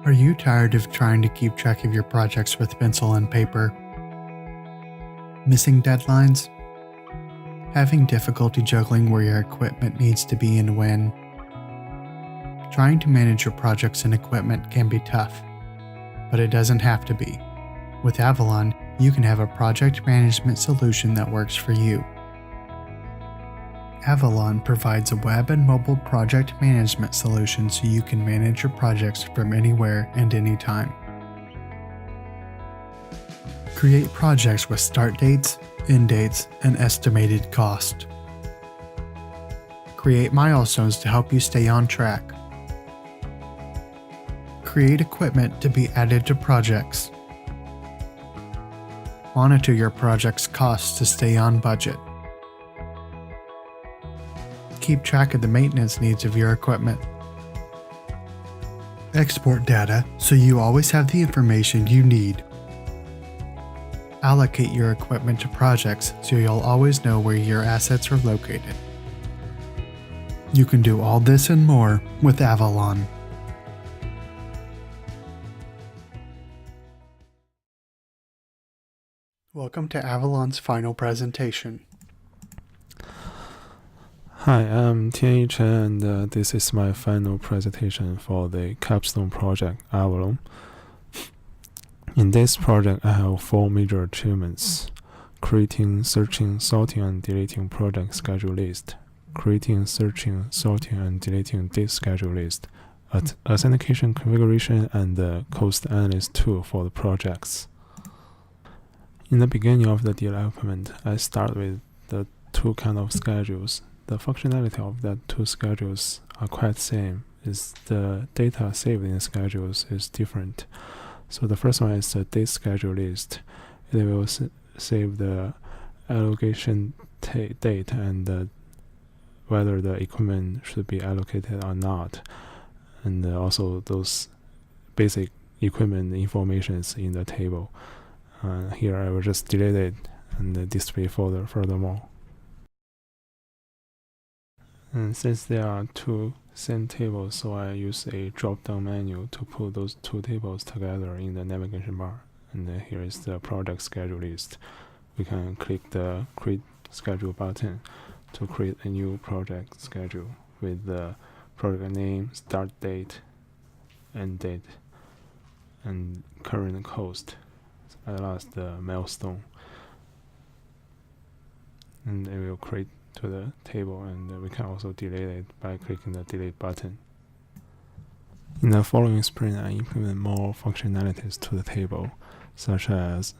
Are you tired of trying to keep track of your projects with pencil and paper? Missing deadlines? Having difficulty juggling where your equipment needs to be and when? Trying to manage your projects and equipment can be tough, but it doesn't have to be. With Avalon, you can have a project management solution that works for you. Avalon provides a web and mobile project management solution so you can manage your projects from anywhere and anytime. Create projects with start dates, end dates, and estimated cost. Create milestones to help you stay on track. Create equipment to be added to projects. Monitor your project's costs to stay on budget. Keep track of the maintenance needs of your equipment. Export data so you always have the information you need. Allocate your equipment to projects so you'll always know where your assets are located. You can do all this and more with Avalon. Welcome to Avalon's final presentation. Hi, I'm Tianyi Chen, and this is my final presentation for the Capstone project, Avalon. In this project, I have 4 major achievements: creating, searching, sorting, and deleting project schedule list, creating, searching, sorting, and deleting date schedule list, authentication configuration, and the cost analyst tool for the projects. In the beginning of the development, I start with the 2 kind of schedules. The functionality of the 2 schedules are quite same, is the data saved in the schedules is different. So the first one is the date schedule list. It will save the allocation date and whether the equipment should be allocated or not, and also those basic equipment informations in the table. Here I will just delete it and display furthermore. And since there are 2 same tables, so I use a drop-down menu to put those 2 tables together in the navigation bar. And here is the project schedule list. We can click the Create Schedule button to create a new project schedule with the project name, start date, end date, and current cost, as well as the milestone. And it will create to the table, and we can also delete it by clicking the delete button. In the following sprint, I implement more functionalities to the table, such as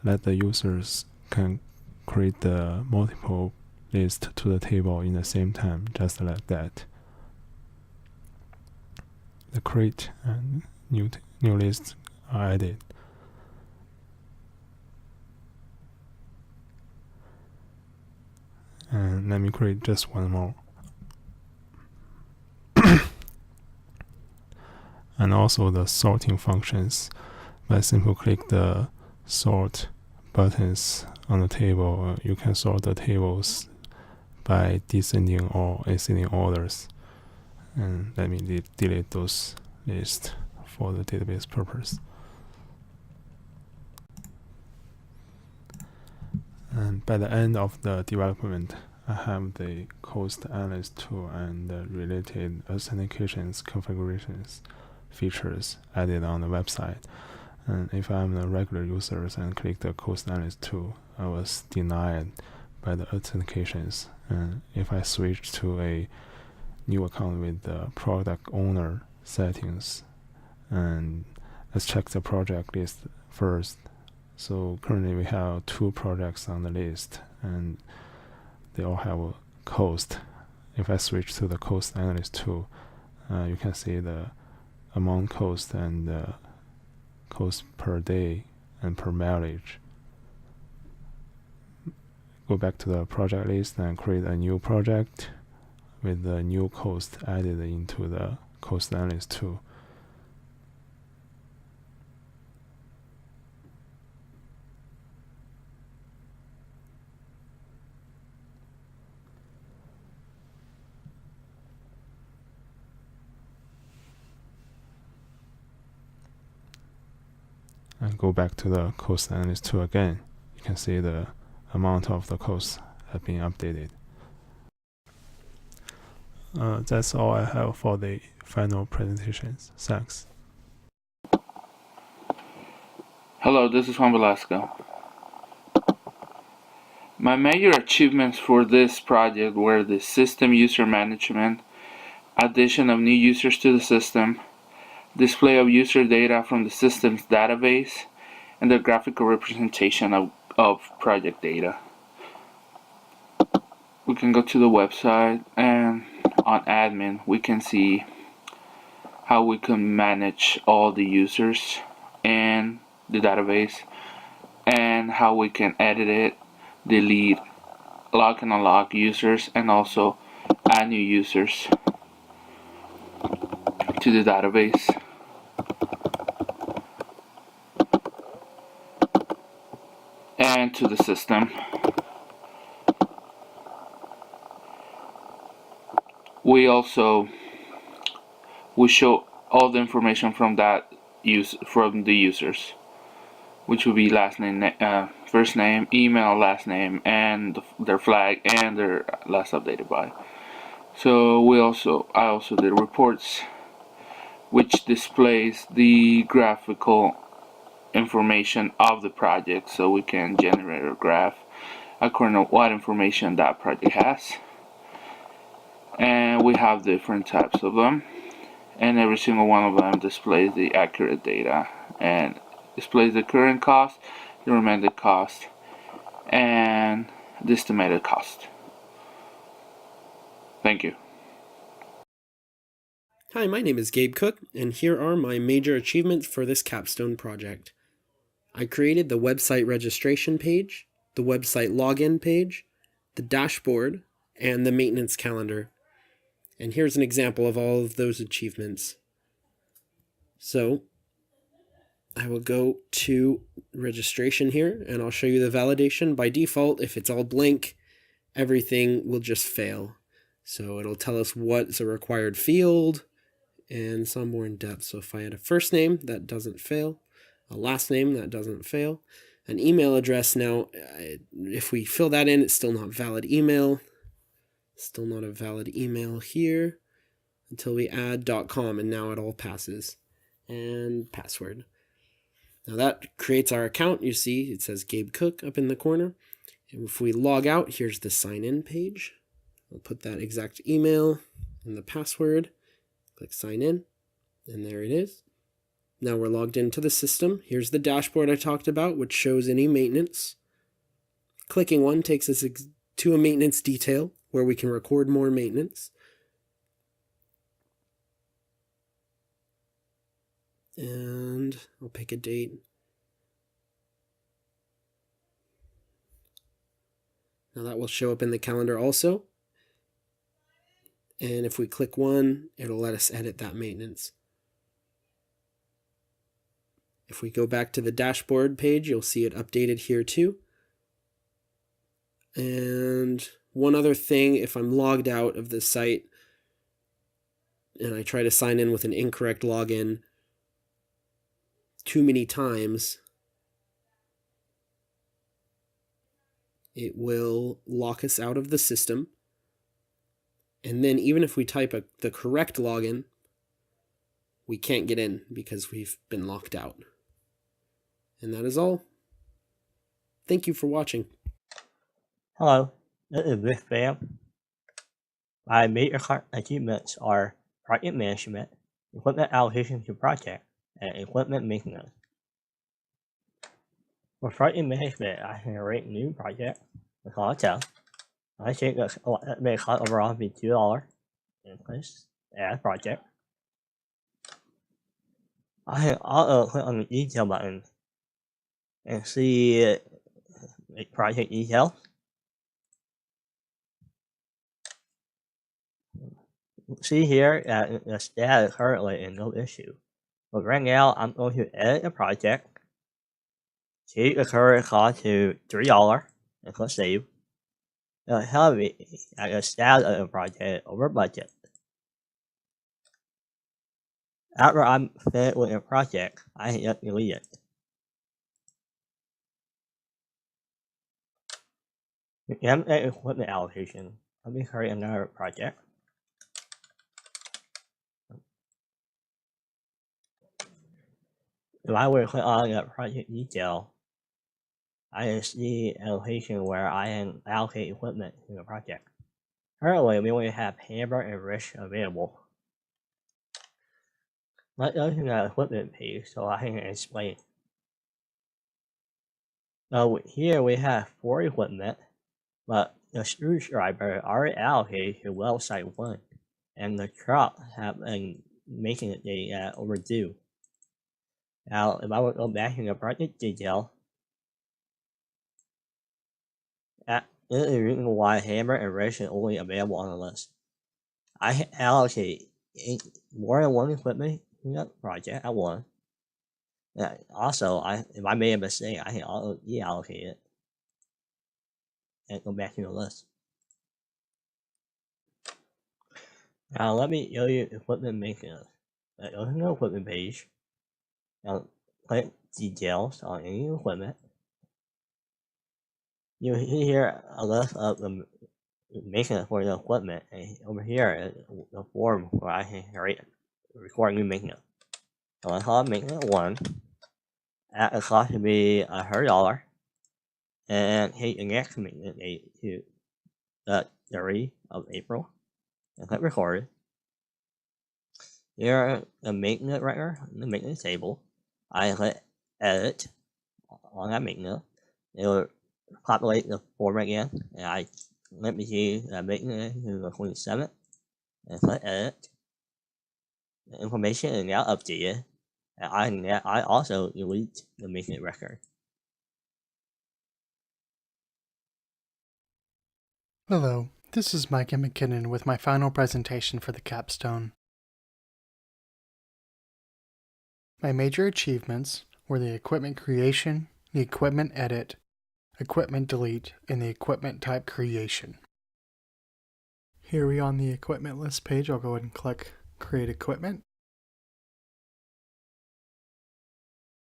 let the users can create the multiple list to the table in the same time, just like that. The create and new lists are added. And let me create just one more. And also the sorting functions. By simply click the sort buttons on the table, you can sort the tables by descending or ascending orders. And let me delete those lists for the database purpose. And by the end of the development, I have the cost analyst tool and the related authentications configurations features added on the website. And if I'm a regular user and click the cost analyst tool, I was denied by the authentications. And if I switch to a new account with the product owner settings, and let's check the project list first. So currently we have 2 projects on the list, and they all have a cost. If I switch to the cost analyst tool, you can see the amount cost and the cost per day and per mileage. Go back to the project list and create a new project with the new cost added into the cost analyst tool. and go back to the cost analyst tool again, you can see the amount of the costs have been updated. That's all I have for the final presentations. Thanks. Hello, this is Juan Velasco. My major achievements for this project were the system user management, addition of new users to the system, display of user data from the system's database, and the graphical representation of project data. We can go to the website, and on admin we can see how we can manage all the users in the database and how we can edit it, delete, lock and unlock users, and also add new users to the database. And to the system. We show all the information from the users, which would be last name, first name, email, last name, and their flag and their last updated by. So I also did reports, which displays the graphical information of the project, so we can generate a graph according to what information that project has. And we have different types of them, and every single one of them displays the accurate data and displays the current cost, the recommended cost, and the estimated cost. Thank you. Hi, my name is Gabe Cook, and here are my major achievements for this Capstone project. I created the website registration page, the website login page, the dashboard, and the maintenance calendar. And here's an example of all of those achievements. So I will go to registration here, and I'll show you the validation. By default, if it's all blank, everything will just fail. So it'll tell us what's a required field and some more in depth. So if I had a first name, that doesn't fail. A last name, that doesn't fail. An email address, now, if we fill that in, it's still not valid email. Still not a valid email here until we add .com, and now it all passes. And password. Now that creates our account. You see it says Gabe Cook up in the corner. And if we log out, here's the sign in page. I'll put that exact email and the password. Click sign in, and there it is. Now we're logged into the system. Here's the dashboard I talked about, which shows any maintenance. Clicking one takes us to a maintenance detail where we can record more maintenance. And I'll pick a date. Now that will show up in the calendar also. And if we click one, it'll let us edit that maintenance. If we go back to the dashboard page, you'll see it updated here too. And one other thing, if I'm logged out of the site and I try to sign in with an incorrect login too many times, it will lock us out of the system. And then even if we type the correct login, we can't get in because we've been locked out. And that is all. Thank you for watching. Hello, this is Rick Bam. My major achievements are project management, equipment allocation to project, and equipment maintenance. For project management, I can create a new project with all tab. I think it may cost overall be $2 and place add project. I can also click on the detail button and see project details. See here that the status currently is no issue. But right now I'm going to edit the project, change the current cost to $3 and click save. It'll tell me that the status of the project is over budget. After I'm finished with the project, I can just delete it. Template equipment allocation. Let me create another project. If I were to click on the project detail, I can see allocation where I can allocate equipment to the project. Currently, we only have hammer and wrench available. Let's go to the equipment page so I can explain. Now here we have 4 equipment, but the screwdriver already allocated to website 1, and the truck have been making it overdue. Now, if I would go back to the project detail, this is the reason why hammer and wrench is only available on the list. I can allocate more than one equipment in the project at once. Also, if I made a mistake, I can also deallocate it and go back to the list. Now let me show you equipment maintenance. Go to the equipment page. Now click details on any equipment. You see here a list of the maintenance for the equipment, and over here is the form where I can record new maintenance. So I call maintenance 1. At the cost to be $100, and hit the next maintenance date to the 3rd of April, and click record. Here are the maintenance record, the maintenance table. I click edit on that maintenance. It will populate the form again, and let me see the maintenance to the 27th, and click edit. The information is now updated, and I also delete the maintenance record. Hello, this is Mike McKinnon with my final presentation for the Capstone. My major achievements were the equipment creation, the equipment edit, equipment delete, and the equipment type creation. Here we are on the equipment list page. I'll go ahead and click Create Equipment.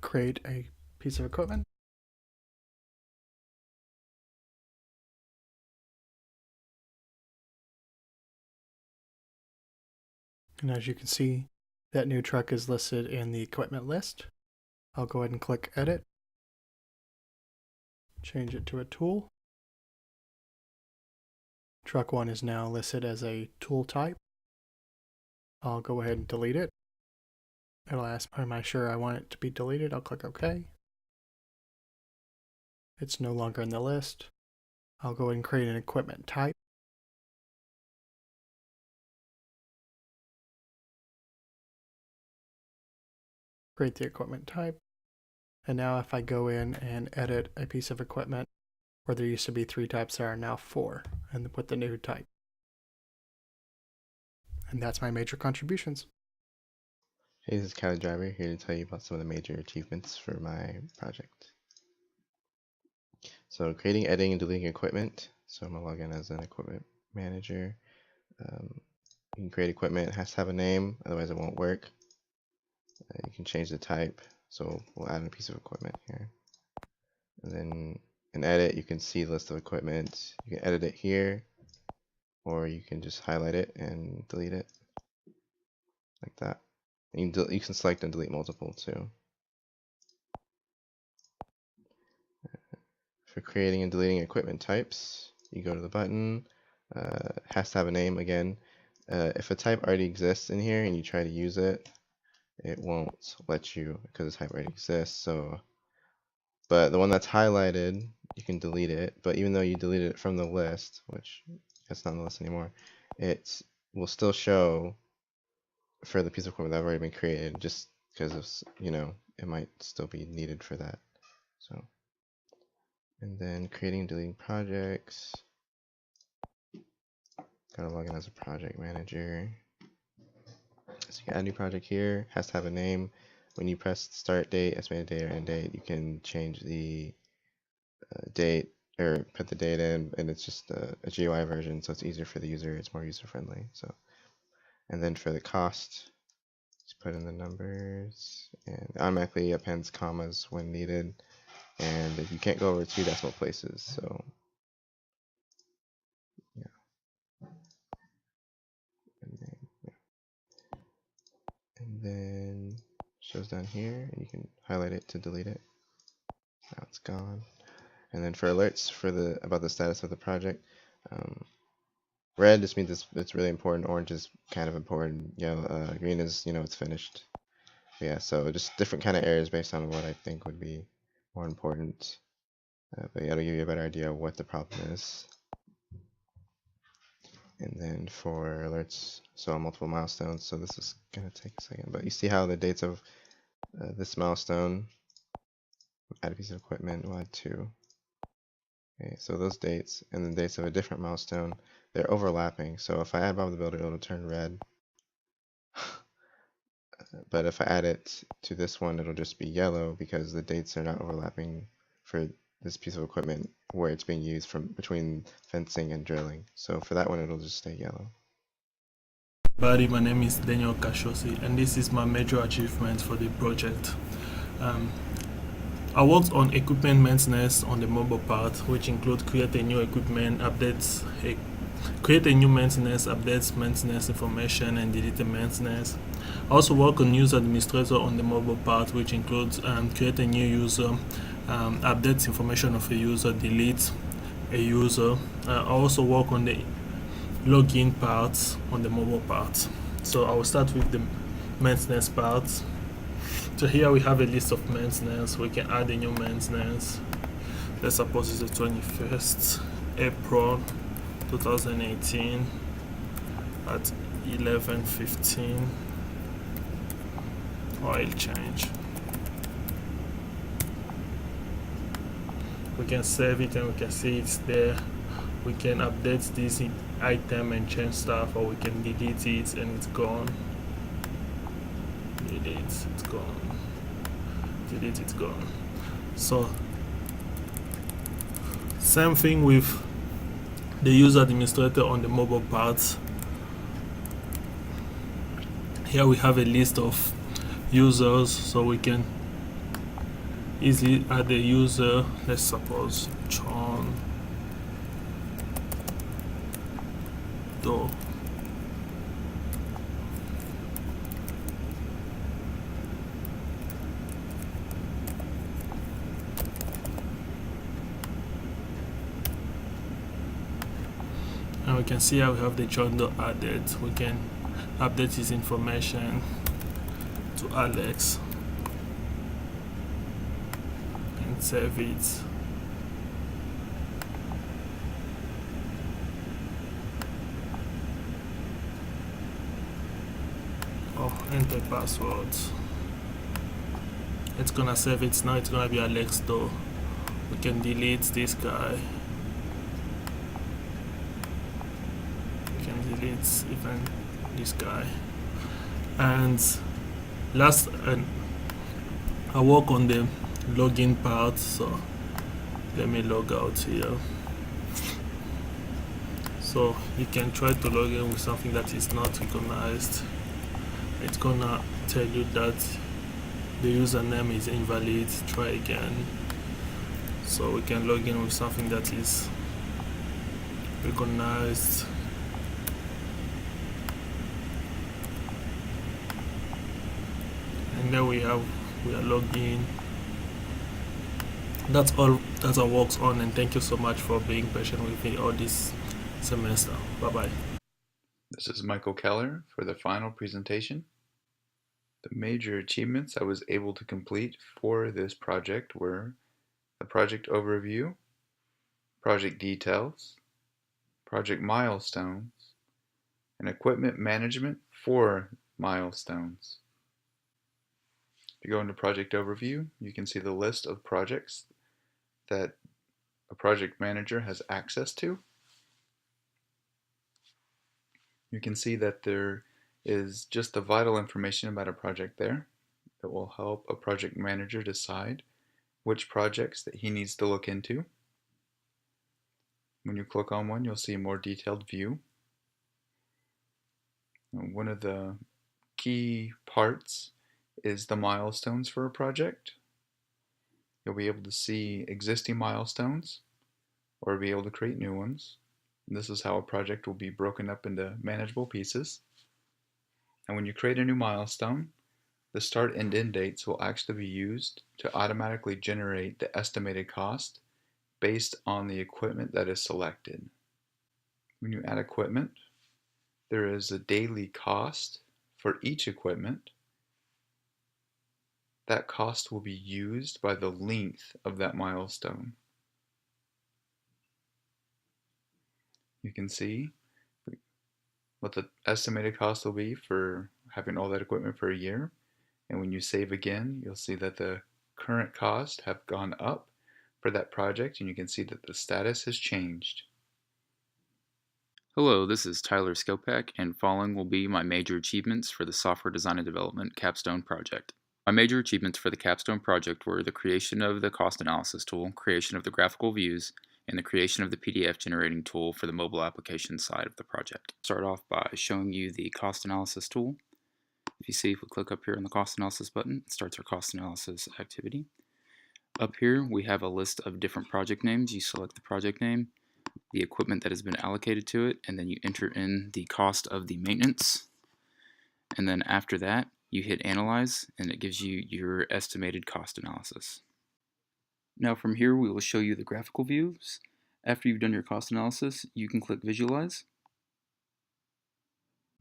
Create a piece of equipment. And as you can see, that new truck is listed in the equipment list. I'll go ahead and click Edit. Change it to a tool. Truck 1 is now listed as a tool type. I'll go ahead and delete it. It'll ask, am I sure I want it to be deleted? I'll click OK. It's no longer in the list. I'll go ahead and create an equipment type. Create the equipment type. And now if I go in and edit a piece of equipment, where there used to be 3 types, there are now 4, and with the new type. And that's my major contributions. Hey, this is Cali Driver here to tell you about some of the major achievements for my project. So creating, editing, and deleting equipment. So I'm gonna log in as an equipment manager. You can create equipment, it has to have a name, otherwise it won't work. You can change the type, so we'll add a piece of equipment here. And then in edit, you can see the list of equipment. You can edit it here, or you can just highlight it and delete it, like that. And you can select and delete multiple too. For creating and deleting equipment types, you go to the button, has to have a name again. If a type already exists in here and you try to use it, it won't let you because the type already exists. So, but the one that's highlighted, you can delete it. But even though you deleted it from the list, which it's not on the list anymore, it will still show for the piece of equipment that have already been created, just because of, it might still be needed for that. So, and then creating and deleting projects. Gotta log in as a project manager. So you can add a new project here, has to have a name. When you press start date, estimated date, or end date, you can change the date or put the date in, and it's just a GUI version, so it's easier for the user, it's more user friendly. So, and then for the cost, just put in the numbers, and automatically appends commas when needed, and you can't go over 2 decimal places. So And then shows down here, and you can highlight it to delete it. Now it's gone. And then for alerts for about the status of the project, red just means it's really important. Orange is kind of important. Yellow, green is it's finished. But yeah, so just different kind of areas based on what I think would be more important. But yeah, it'll give you a better idea of what the problem is. And then for alerts, so on multiple milestones. So this is gonna take a second, but you see how the dates of this milestone, add a piece of equipment, we'll add 2. Okay, so those dates and the dates of a different milestone, they're overlapping. So if I add Bob the Builder, it'll turn red. But if I add it to this one, it'll just be yellow because the dates are not overlapping for this piece of equipment where it's being used from between fencing and drilling. So for that one, it'll just stay yellow. Buddy, my name is Daniel Kashosi, and this is my major achievement for the project. I worked on equipment maintenance on the mobile part, which include creating new equipment updates, creating new maintenance updates, maintenance information, and deleting maintenance. I also work on user administrator on the mobile part, which includes creating new user, updates information of a user, delete a user. I also work on the login parts on the mobile part. So I will start with the maintenance part. So here we have a list of maintenance. We can add a new maintenance. Let's suppose it's the 21st April 2018 at 11:15. Oil change. We can save it and we can see it's there. We can update this item and change stuff, or we can delete it and it's gone. Delete, it's gone. Delete, it's gone. So same thing with the user administrator on the mobile parts. Here we have a list of users, so we can easily add a user. Let's suppose John Doe. And we can see how we have the John Doe added. We can update his information to Alex and save it. Enter password. It's gonna save it. Now it's gonna be Alex Doe. We can delete this guy. We can delete even this guy. And last, I work on the login part, so let me log out here. So you can try to log in with something that is not recognized. It's gonna tell you that the username is invalid. Try again. So we can log in with something that is recognized. And there we are logged in. That's all that I works on, and thank you so much for being patient with me all this semester. Bye bye. This is Michael Keller for the final presentation. The major achievements I was able to complete for this project were the project overview, project details, project milestones, and equipment management for milestones. If you go into project overview, you can see the list of projects that a project manager has access to. You can see that there is just the vital information about a project there that will help a project manager decide which projects that he needs to look into. When you click on one, you'll see a more detailed view. One of the key parts is the milestones for a project. You'll be able to see existing milestones or be able to create new ones. And this is how a project will be broken up into manageable pieces. And when you create a new milestone, The start and end dates will actually be used to automatically generate the estimated cost based on the equipment that is selected. When you add equipment, there is a daily cost for each equipment. That cost will be used by the length of that milestone. You can see what the estimated cost will be for having all that equipment for a year. And when you save again, you'll see that the current costs have gone up for that project, and you can see that the status has changed. Hello, this is Tyler Skopak, and following will be my major achievements for the Software Design and Development Capstone project. My major achievements for the Capstone project were the creation of the cost analysis tool, creation of the graphical views, and the creation of the PDF generating tool for the mobile application side of the project. Start off by showing you the cost analysis tool. If you see, if we click up here on the cost analysis button, it starts our cost analysis activity. Up here, we have a list of different project names. You select the project name, the equipment that has been allocated to it, and then you enter in the cost of the maintenance. And then after that, you hit Analyze, and it gives you your estimated cost analysis. Now from here, we will show you the graphical views. After you've done your cost analysis, you can click Visualize.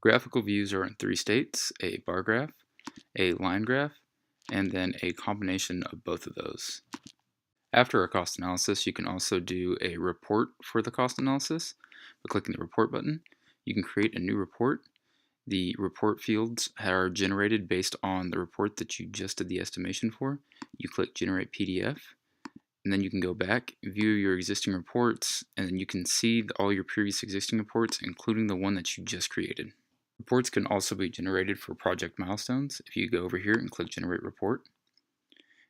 Graphical views are in 3 states: a bar graph, a line graph, and then a combination of both of those. After a cost analysis, you can also do a report for the cost analysis. By clicking the report button, you can create a new report. The report fields are generated based on the report that you just did the estimation for. You click Generate PDF, and then you can go back, view your existing reports, and then you can see all your previous existing reports, including the one that you just created. Reports can also be generated for project milestones. If you go over here and click Generate Report,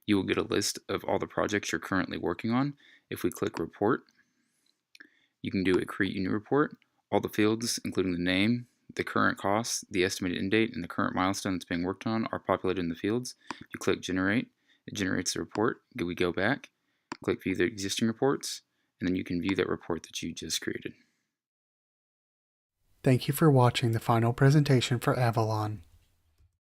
you will get a list of all the projects you're currently working on. If we click Report, you can do a Create New Report. All the fields, including the name, the current cost, the estimated end date, and the current milestone that's being worked on are populated in the fields. If you click Generate, it generates the report. We go back, click View the existing reports, and then you can view that report that you just created. Thank you for watching the final presentation for Avalon.